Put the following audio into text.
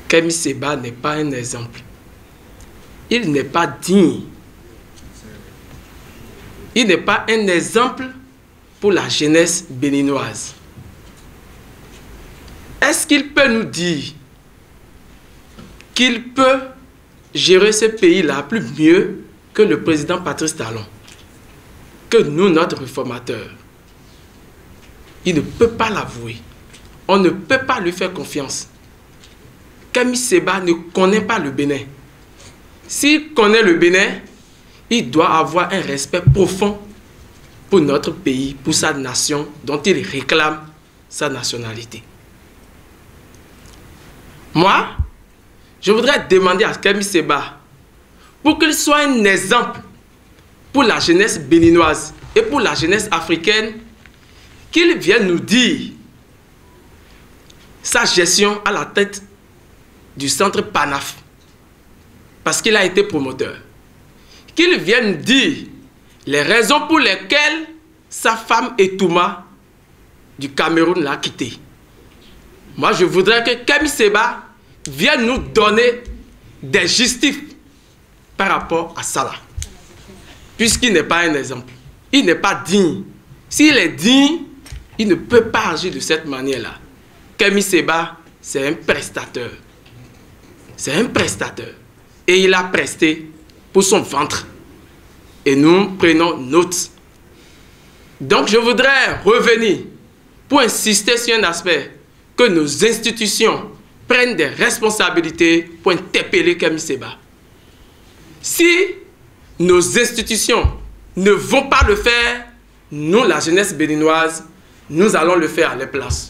Kemi Seba n'est pas un exemple. Il n'est pas digne. Il n'est pas un exemple pour la jeunesse béninoise. Est-ce qu'il peut nous dire qu'il peut gérer ce pays-là plus mieux que le président Patrice Talon, que nous, notre réformateur? Il ne peut pas l'avouer. On ne peut pas lui faire confiance. Kemi Seba ne connaît pas le Bénin. S'il connaît le Bénin, il doit avoir un respect profond pour notre pays, pour sa nation, dont il réclame sa nationalité. Moi, je voudrais demander à Kemi Seba, pour qu'il soit un exemple pour la jeunesse béninoise et pour la jeunesse africaine, qu'il vienne nous dire sa gestion à la tête du centre PANAF, parce qu'il a été promoteur. Qu'il vienne nous dire les raisons pour lesquelles sa femme Etouma du Cameroun l'a quitté. Moi, je voudrais que Kemi Seba vienne nous donner des justifs par rapport à ça là. Puisqu'il n'est pas un exemple. Il n'est pas digne. S'il est digne, il ne peut pas agir de cette manière-là. Kemi Seba, c'est un prestateur. C'est un prestateur. Et il a presté pour son ventre. Et nous prenons note. Donc je voudrais revenir pour insister sur un aspect, que nos institutions prennent des responsabilités pour interpeller Kemi Seba. Si nos institutions ne vont pas le faire, nous, la jeunesse béninoise, nous allons le faire à leur place.